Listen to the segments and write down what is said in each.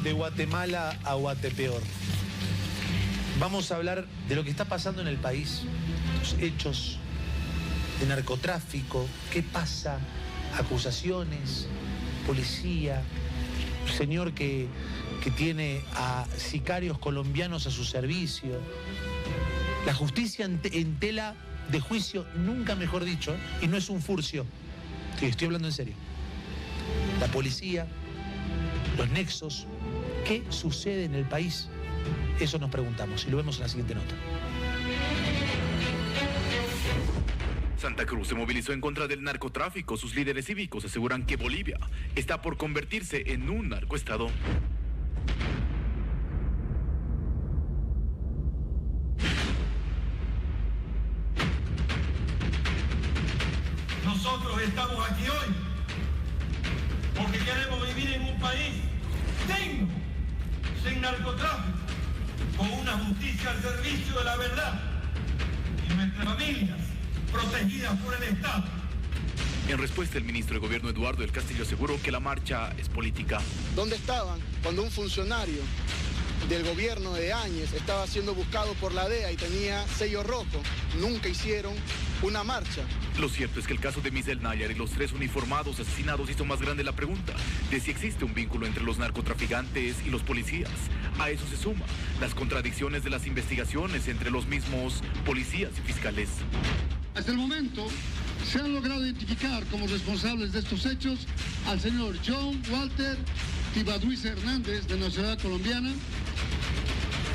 de Guatemala a Guatepeor. Vamos a hablar de lo que está pasando en el país, los hechos de narcotráfico, qué pasa, acusaciones, policía, señor que tiene a sicarios colombianos a su servicio, la justicia en tela de juicio, nunca mejor dicho, y no es un furcio, sí, estoy hablando en serio. La policía, los nexos, ¿qué sucede en el país? Eso nos preguntamos y lo vemos en la siguiente nota. Santa Cruz se movilizó en contra del narcotráfico. Sus líderes cívicos aseguran que Bolivia está por convertirse en un narcoestado. Nosotros estamos aquí hoy porque queremos vivir en un país digno, sin narcotráfico, con una justicia al servicio de la verdad y nuestras familias protegidas por el Estado. En respuesta, el ministro de Gobierno Eduardo del Castillo aseguró que la marcha es política. ¿Dónde estaban cuando un funcionario del gobierno de Áñez estaba siendo buscado por la DEA y tenía sello rojo? Nunca hicieron una marcha. Lo cierto es que el caso de Misael Nayar y los 3 uniformados asesinados hizo más grande la pregunta de si existe un vínculo entre los narcotraficantes y los policías. A eso se suma las contradicciones de las investigaciones entre los mismos policías y fiscales. Hasta el momento se han logrado identificar como responsables de estos hechos al señor John Walter Tibaduiz Hernández, de nacionalidad colombiana,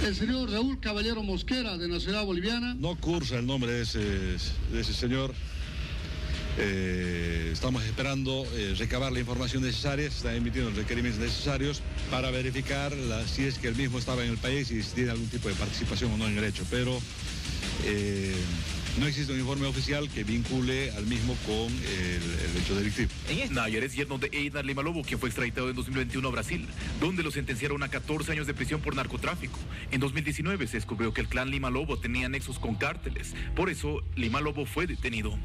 el señor Raúl Caballero Mosquera, de nacionalidad boliviana. No cursa el nombre de ese señor. Estamos esperando recabar la información necesaria, se están emitiendo los requerimientos necesarios para verificar si es que el mismo estaba en el país y si tiene algún tipo de participación o no en el hecho, pero no existe un informe oficial que vincule al mismo con el hecho delictivo. Nayar es yerno de Einar Lima Lobo, quien fue extraditado en 2021 a Brasil, donde lo sentenciaron a 14 años de prisión por narcotráfico. En 2019 se descubrió que el clan Lima Lobo tenía nexos con cárteles, por eso Lima Lobo fue detenido.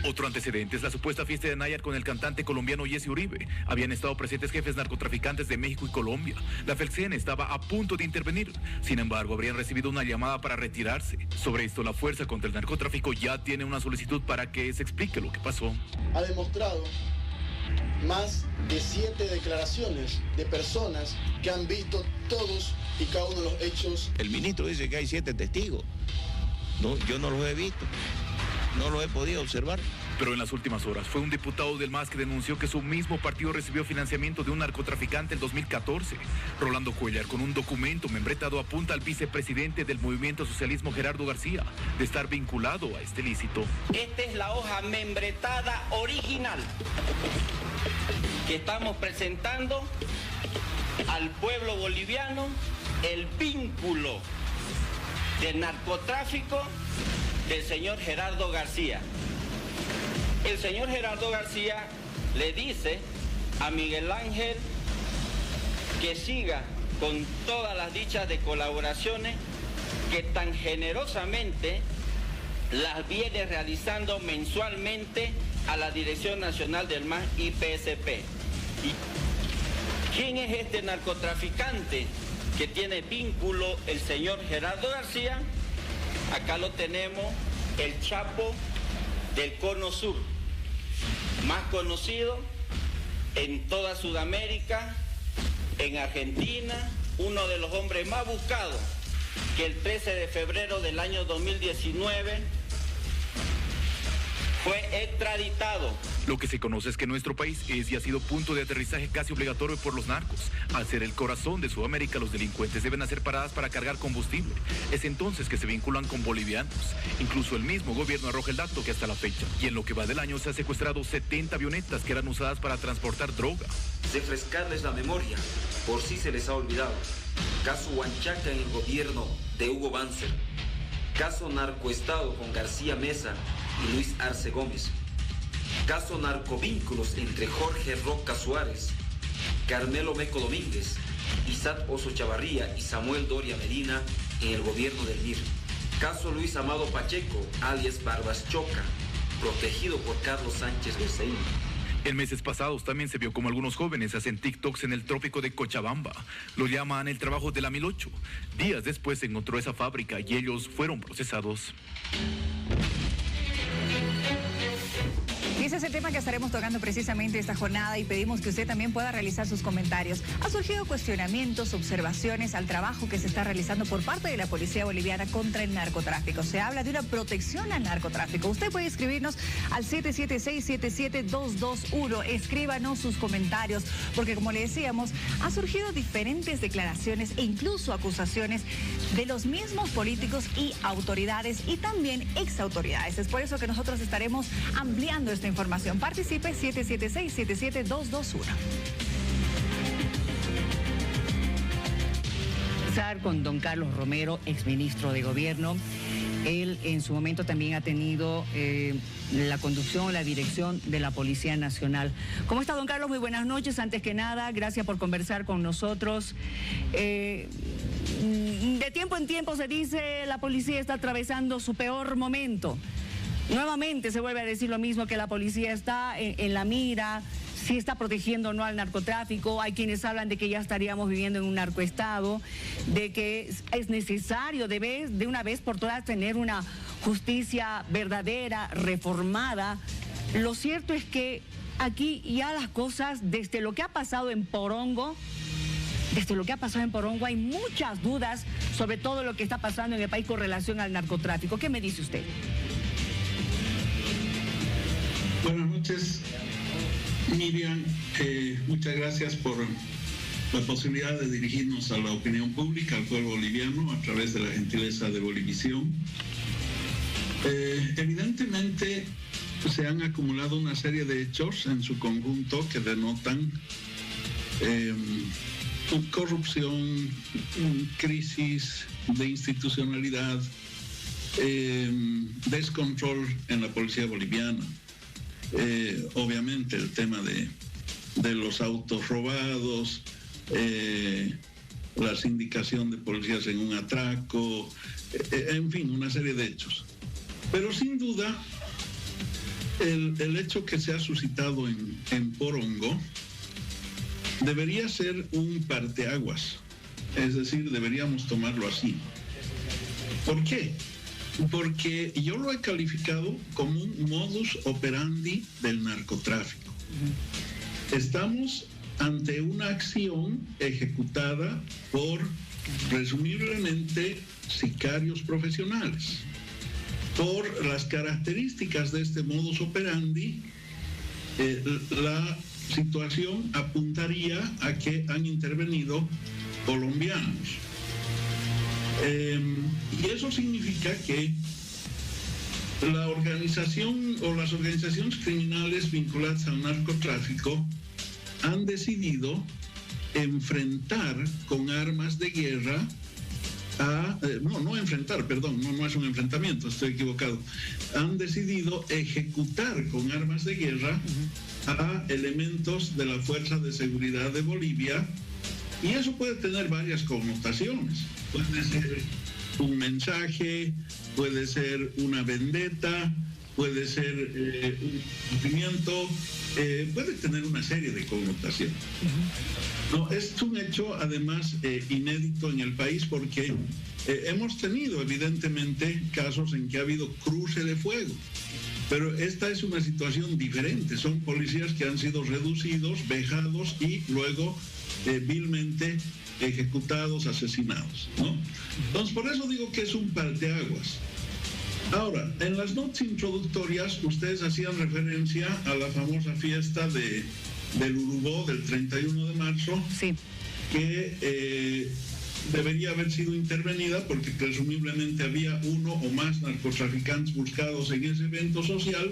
Otro antecedente es la supuesta fiesta de Nayar con el cantante colombiano Jesse Uribe. Habían estado presentes jefes narcotraficantes de México y Colombia. La FELCEN estaba a punto de intervenir. Sin embargo, habrían recibido una llamada para retirarse. Sobre esto, la Fuerza contra el Narcotráfico ya tiene una solicitud para que se explique lo que pasó. Ha demostrado más de 7 declaraciones de personas que han visto todos y cada uno de los hechos. El ministro dice que hay 7 testigos. No, yo no los he visto. No lo he podido observar. Pero en las últimas horas fue un diputado del MAS que denunció que su mismo partido recibió financiamiento de un narcotraficante en 2014. Rolando Cuellar, con un documento membretado, apunta al vicepresidente del Movimiento Socialismo, Gerardo García, de estar vinculado a este ilícito. Esta es la hoja membretada original que estamos presentando al pueblo boliviano, el vínculo del narcotráfico del señor Gerardo García. El señor Gerardo García le dice a Miguel Ángel que siga con todas las dichas de colaboraciones que tan generosamente las viene realizando mensualmente a la Dirección Nacional del MAS y PSP. ¿Y quién es este narcotraficante que tiene vínculo el señor Gerardo García? Acá lo tenemos, el Chapo del Cono Sur, más conocido en toda Sudamérica, en Argentina, uno de los hombres más buscados, que el 13 de febrero del año 2019 fue extraditado. Lo que se conoce es que nuestro país es y ha sido punto de aterrizaje casi obligatorio por los narcos. Al ser el corazón de Sudamérica, los delincuentes deben hacer paradas para cargar combustible. Es entonces que se vinculan con bolivianos. Incluso el mismo gobierno arroja el dato que hasta la fecha, y en lo que va del año, se ha secuestrado 70 avionetas que eran usadas para transportar droga. Refrescarles la memoria, por si se les ha olvidado. Caso Huanchaca en el gobierno de Hugo Banzer. Caso Narcoestado con García Mesa y Luis Arce Gómez. Caso Narcovínculos entre Jorge Roca Suárez, Carmelo Meco Domínguez, Isaac Oso Chavarría y Samuel Doria Medina en el gobierno del MIR. Caso Luis Amado Pacheco, alias Barbas Choca, protegido por Carlos Sánchez Berzaín. En meses pasados también se vio como algunos jóvenes hacen TikToks en el trópico de Cochabamba. Lo llaman el trabajo de la 1008. Días después se encontró esa fábrica y ellos fueron procesados. Y ese es el tema que estaremos tocando precisamente esta jornada y pedimos que usted también pueda realizar sus comentarios. Ha surgido cuestionamientos, observaciones al trabajo que se está realizando por parte de la Policía Boliviana contra el narcotráfico. Se habla de una protección al narcotráfico. Usted puede escribirnos al 776-77221. Escríbanos sus comentarios, porque como le decíamos, ha surgido diferentes declaraciones e incluso acusaciones de los mismos políticos y autoridades y también exautoridades. Es por eso que nosotros estaremos ampliando esta información. Participe 776-77221. Con don Carlos Romero, exministro de Gobierno. Él en su momento también ha tenido la conducción, la dirección de la Policía Nacional. ¿Cómo está, don Carlos? Muy buenas noches. Antes que nada, gracias por conversar con nosotros. De tiempo en tiempo se dice la policía está atravesando su peor momento. Nuevamente se vuelve a decir lo mismo, que la policía está en la mira, si está protegiendo o no al narcotráfico. Hay quienes hablan de que ya estaríamos viviendo en un narcoestado, de que es necesario de una vez por todas tener una justicia verdadera, reformada. Lo cierto es que aquí ya las cosas, desde lo que ha pasado en Porongo, hay muchas dudas sobre todo lo que está pasando en el país con relación al narcotráfico. ¿Qué me dice usted? Buenas noches, Miriam. Muchas gracias por la posibilidad de dirigirnos a la opinión pública, al pueblo boliviano, a través de la gentileza de Bolivisión. Evidentemente se han acumulado una serie de hechos en su conjunto que denotan corrupción, crisis de institucionalidad, descontrol en la policía boliviana. Obviamente el tema de los autos robados, la sindicación de policías en un atraco, en fin, una serie de hechos. Pero sin duda, el hecho que se ha suscitado en Porongo debería ser un parteaguas, es decir, deberíamos tomarlo así. ¿Por qué? Porque yo lo he calificado como un modus operandi del narcotráfico. Estamos ante una acción ejecutada por, presumiblemente, sicarios profesionales. Por las características de este modus operandi, la situación apuntaría a que han intervenido colombianos. Y eso significa que la organización o las organizaciones criminales vinculadas al narcotráfico han decidido enfrentar con armas de guerra no es un enfrentamiento, estoy equivocado. Han decidido ejecutar con armas de guerra a elementos de la Fuerza de Seguridad de Bolivia, y eso puede tener varias connotaciones. Puede ser un mensaje, puede ser una vendetta, puede ser un cumplimiento, puede tener una serie de connotaciones. No, es un hecho además inédito en el país, porque hemos tenido evidentemente casos en que ha habido cruce de fuego, pero esta es una situación diferente. Son policías que han sido reducidos, vejados y luego vilmente ejecutados, asesinados, ¿no? Entonces, por eso digo que es un parteaguas. Ahora, en las notas introductorias ustedes hacían referencia a la famosa fiesta del Urubó del 31 de marzo, sí, que debería haber sido intervenida porque presumiblemente había uno o más narcotraficantes buscados en ese evento social,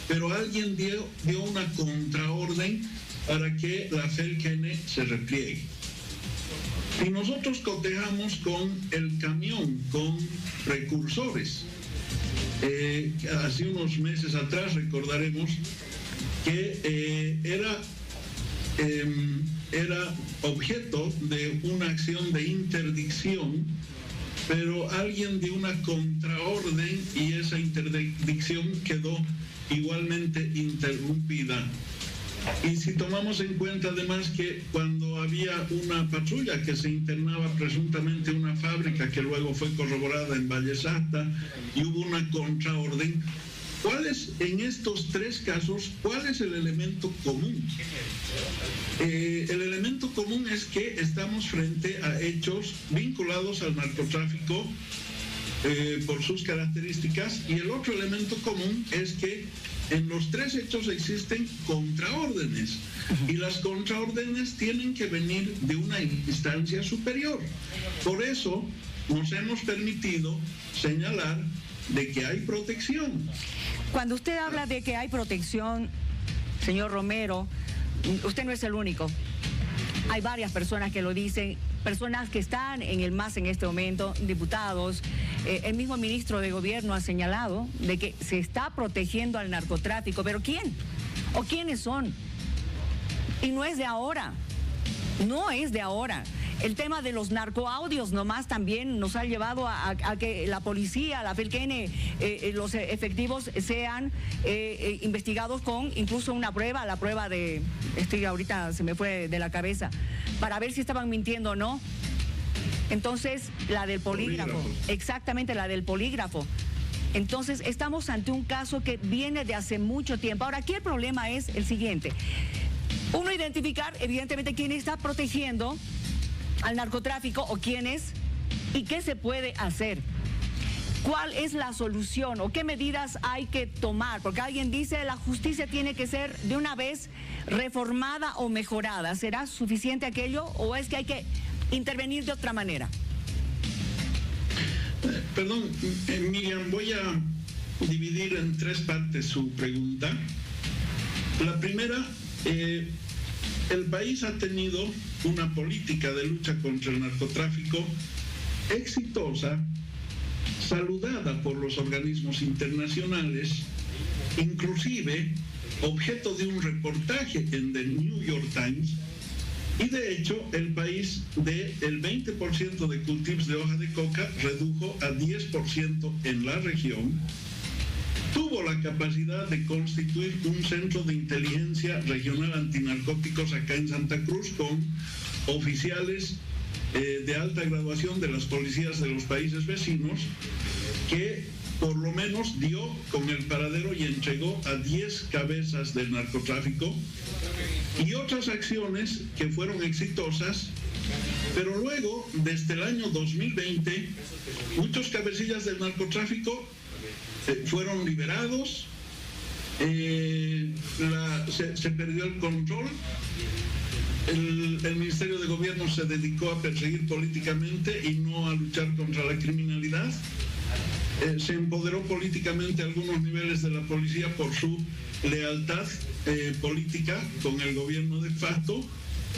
pero alguien dio una contraorden para que la FELCN se repliegue. Y nosotros cotejamos con el camión, con precursores. Hace unos meses atrás recordaremos que era objeto de una acción de interdicción, pero alguien dio una contraorden y esa interdicción quedó igualmente interrumpida Y si tomamos en cuenta además que cuando había una patrulla que se internaba presuntamente en una fábrica que luego fue corroborada en Vallesata y hubo una contraorden, ¿cuál es, en estos tres casos, cuál es el elemento común? El elemento común es que estamos frente a hechos vinculados al narcotráfico por sus características, y el otro elemento común es que en los tres hechos existen contraórdenes, y las contraórdenes tienen que venir de una instancia superior. Por eso nos hemos permitido señalar de que hay protección. Cuando usted habla de que hay protección, señor Romero, usted no es el único. Hay varias personas que lo dicen, personas que están en el MAS en este momento, diputados. El mismo ministro de Gobierno ha señalado de que se está protegiendo al narcotráfico. ¿Pero quién? ¿O quiénes son? Y no es de ahora. No es de ahora. El tema de los narcoaudios nomás también nos ha llevado a que la policía, la FELCN, los efectivos sean investigados con incluso una prueba, la prueba de, ahorita se me fue de la cabeza, para ver si estaban mintiendo o no. Entonces, la del polígrafo, exactamente la del polígrafo. Entonces, estamos ante un caso que viene de hace mucho tiempo. Ahora, aquí el problema es el siguiente. Uno, identificar evidentemente quién está protegiendo al narcotráfico o quién es y qué se puede hacer. ¿Cuál es la solución o qué medidas hay que tomar? Porque alguien dice la justicia tiene que ser de una vez reformada o mejorada. ¿Será suficiente aquello o es que hay que intervenir de otra manera? Perdón, Miriam, voy a dividir en tres partes su pregunta. La primera, el país ha tenido una política de lucha contra el narcotráfico exitosa, saludada por los organismos internacionales, inclusive objeto de un reportaje en The New York Times, y de hecho el país del 20% de cultivos de hoja de coca redujo a 10% en la región. Tuvo la capacidad de constituir un centro de inteligencia regional antinarcóticos acá en Santa Cruz con oficiales de alta graduación de las policías de los países vecinos, que por lo menos dio con el paradero y entregó a 10 cabezas del narcotráfico, y otras acciones que fueron exitosas. Pero luego, desde el año 2020, muchos cabecillas del narcotráfico fueron liberados, se perdió el control, el Ministerio de Gobierno se dedicó a perseguir políticamente y no a luchar contra la criminalidad, se empoderó políticamente a algunos niveles de la policía por su lealtad política con el gobierno de facto,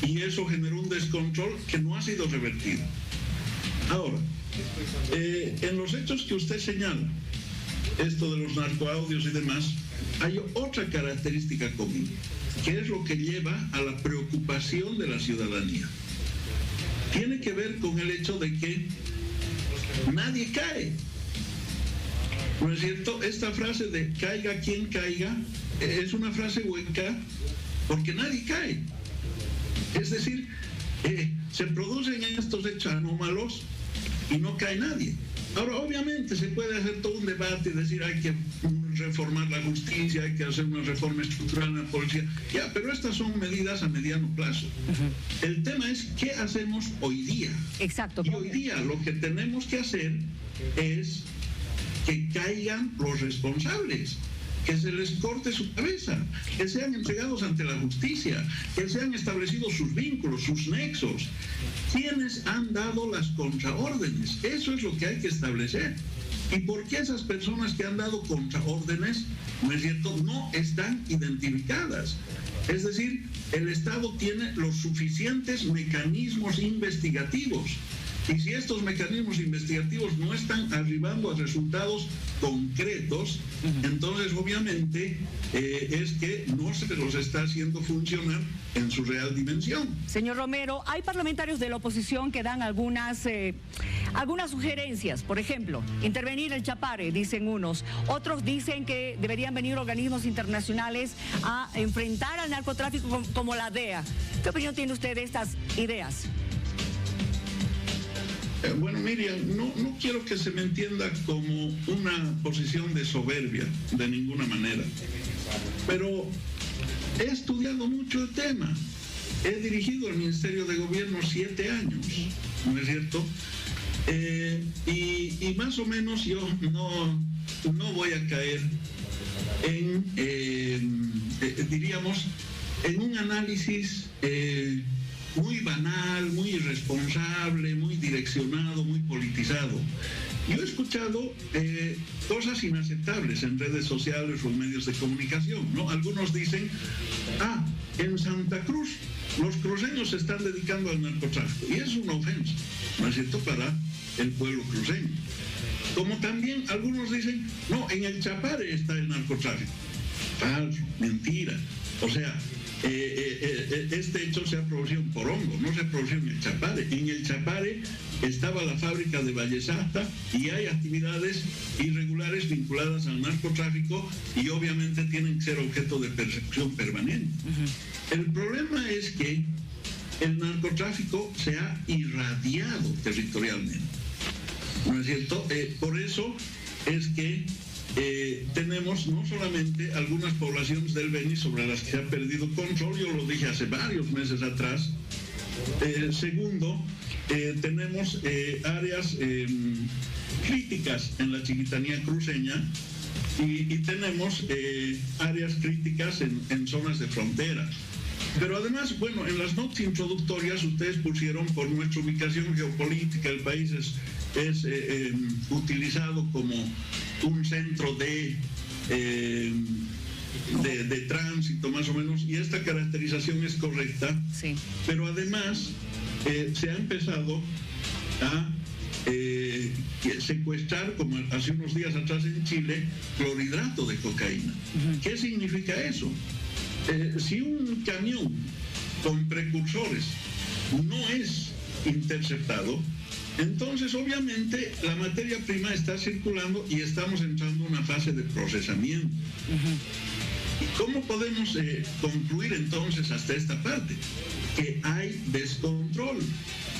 y eso generó un descontrol que no ha sido revertido. Ahora, en los hechos que usted señala, esto de los narcoaudios y demás, hay otra característica común, que es lo que lleva a la preocupación de la ciudadanía. Tiene que ver con el hecho de que nadie cae. ¿No es cierto? Esta frase de caiga quien caiga es una frase hueca porque nadie cae. Es decir, se producen estos hechos anómalos y no cae nadie. Ahora, obviamente, se puede hacer todo un debate y decir hay que reformar la justicia, hay que hacer una reforma estructural en la policía. Ya, pero estas son medidas a mediano plazo. El tema es qué hacemos hoy día. Exacto. Y hoy día lo que tenemos que hacer es que caigan los responsables, que se les corte su cabeza, que sean entregados ante la justicia, que sean establecidos sus vínculos, sus nexos. ¿Quiénes han dado las contraórdenes? Eso es lo que hay que establecer. ¿Y por qué esas personas que han dado contraórdenes, no es cierto, no están identificadas? Es decir, el Estado tiene los suficientes mecanismos investigativos Y si estos mecanismos investigativos no están arribando a resultados concretos, entonces obviamente es que no se los está haciendo funcionar en su real dimensión. Señor Romero, hay parlamentarios de la oposición que dan algunas sugerencias. Por ejemplo, intervenir el Chapare, dicen unos. Otros dicen que deberían venir organismos internacionales a enfrentar al narcotráfico como la DEA. ¿Qué opinión tiene usted de estas ideas? Bueno, Miriam, no quiero que se me entienda como una posición de soberbia, de ninguna manera. Pero he estudiado mucho el tema. He dirigido el Ministerio de Gobierno 7 años, ¿no es cierto? Y más o menos yo no voy a caer diríamos, en un análisis muy banal, muy irresponsable, muy direccionado, muy politizado. Yo he escuchado cosas inaceptables en redes sociales o en medios de comunicación, ¿no? Algunos dicen, en Santa Cruz los cruceños se están dedicando al narcotráfico, y es una ofensa, ¿no es cierto?, para el pueblo cruceño. Como también algunos dicen, no, en el Chapare está el narcotráfico. Falso, mentira. O sea, este hecho se ha producido en Porongo, no se ha producido en el Chapare. En el Chapare estaba la fábrica de Vallesata y hay actividades irregulares vinculadas al narcotráfico y obviamente tienen que ser objeto de persecución permanente. El problema es que el narcotráfico se ha irradiado territorialmente, ¿no es cierto? Por eso es que tenemos no solamente algunas poblaciones del Beni sobre las que se ha perdido control, yo lo dije hace varios meses atrás. Segundo, tenemos áreas críticas en la chiquitanía cruceña y tenemos áreas críticas en zonas de frontera. Pero además, bueno, en las notas introductorias ustedes pusieron por nuestra ubicación geopolítica, el país es utilizado como un centro de tránsito más o menos, y esta caracterización es correcta, sí. Pero además se ha empezado a secuestrar, como hace unos días atrás en Chile, clorhidrato de cocaína. ¿Qué significa eso? Si un camión con precursores no es interceptado, entonces obviamente la materia prima está circulando y estamos entrando en una fase de procesamiento. ¿Y cómo podemos concluir entonces hasta esta parte? Que hay descontrol.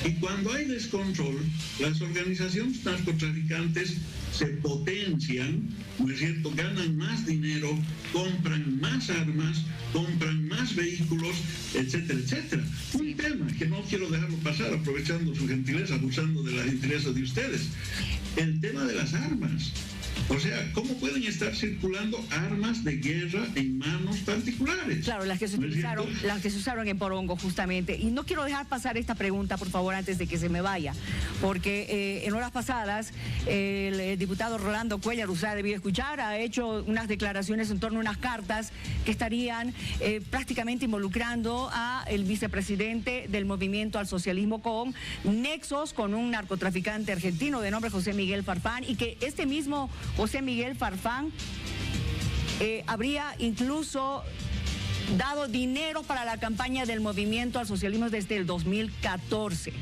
Y cuando hay descontrol, las organizaciones narcotraficantes se potencian, ¿no es cierto?, ganan más dinero, compran más armas, compran más vehículos, etcétera, etcétera. Un tema que no quiero dejarlo pasar, aprovechando su gentileza, abusando de la gentileza de ustedes. El tema de las armas. O sea, ¿cómo pueden estar circulando armas de guerra en manos particulares? Claro, las que se utilizaron, las que se usaron en Porongo, justamente. Y no quiero dejar pasar esta pregunta, por favor, antes de que se me vaya, porque en horas pasadas el diputado Rolando Cuellar, usted ha debido escuchar, ha hecho unas declaraciones en torno a unas cartas que estarían prácticamente involucrando a el vicepresidente del Movimiento al Socialismo con nexos con un narcotraficante argentino de nombre José Miguel Farfán, y que este mismo José Miguel Farfán habría incluso dado dinero para la campaña del Movimiento al Socialismo desde el 2014.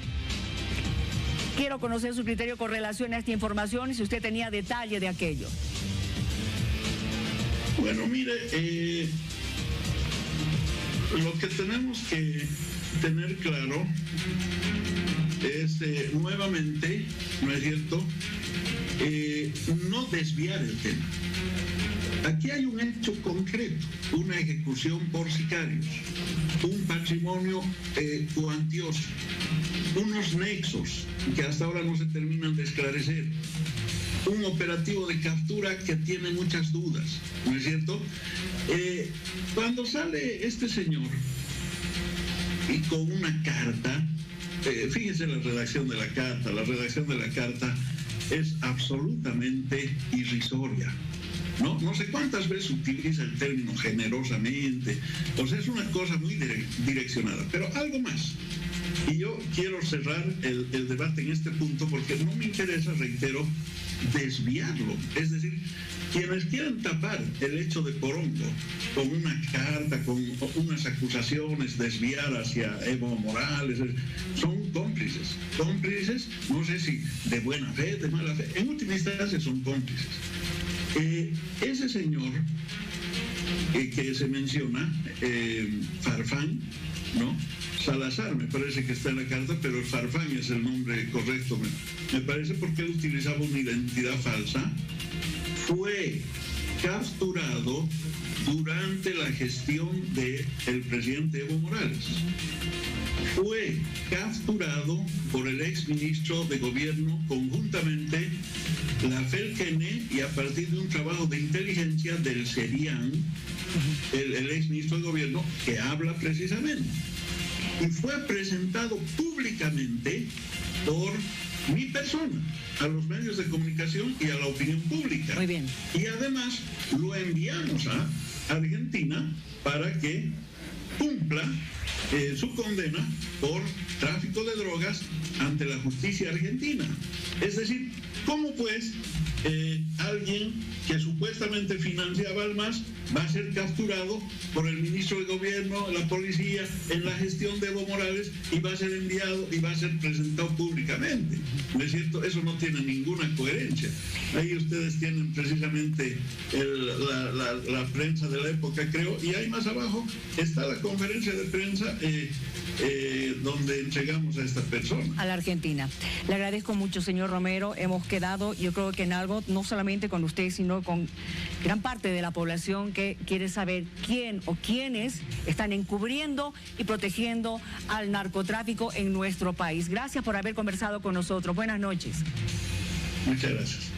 Quiero conocer su criterio con relación a esta información y si usted tenía detalle de aquello. Bueno, mire, lo que tenemos que tener claro es nuevamente, ¿no es cierto?, no desviar el tema. Aquí hay un hecho concreto, una ejecución por sicarios, un patrimonio cuantioso, unos nexos que hasta ahora no se terminan de esclarecer, un operativo de captura que tiene muchas dudas, ¿no es cierto? Cuando sale este señor y con una carta, fíjense la redacción de la carta es absolutamente irrisoria. No sé cuántas veces utiliza el término generosamente, o sea, es una cosa muy direccionada. Pero algo más, Y yo quiero cerrar el debate en este punto porque no me interesa, reitero, desviarlo. Es decir, quienes quieran tapar el hecho de Porongo con una carta, con unas acusaciones, desviar hacia Evo Morales, son cómplices. Cómplices, no sé si de buena fe, de mala fe, en última instancia son cómplices. Ese señor que se menciona, Farfán, ¿no? Salazar, me parece que está en la carta, pero Farfán es el nombre correcto, me parece, porque él utilizaba una identidad falsa, fue capturado durante la gestión del presidente Evo Morales. Fue capturado por el exministro de Gobierno conjuntamente la FELCENE y a partir de un trabajo de inteligencia del CERIAN, el exministro de Gobierno, que habla precisamente. Y fue presentado públicamente por mi persona a los medios de comunicación y a la opinión pública. Muy bien. Y además lo enviamos a Argentina para que cumpla su condena por tráfico de drogas ante la justicia argentina. Es decir, ¿cómo pues alguien que supuestamente financiaba al MAS va a ser capturado por el ministro de Gobierno, la policía, en la gestión de Evo Morales y va a ser enviado y va a ser presentado públicamente? ¿No es cierto? Eso no tiene ninguna coherencia. Ahí ustedes tienen precisamente la prensa de la época, creo, y ahí más abajo está la conferencia de prensa donde entregamos a esta persona. A la Argentina. Le agradezco mucho, señor Romero. Hemos quedado, yo creo que en algo, no solamente con usted, sino con gran parte de la población que quiere saber quién o quiénes están encubriendo y protegiendo al narcotráfico en nuestro país. Gracias por haber conversado con nosotros. Buenas noches. Muchas gracias.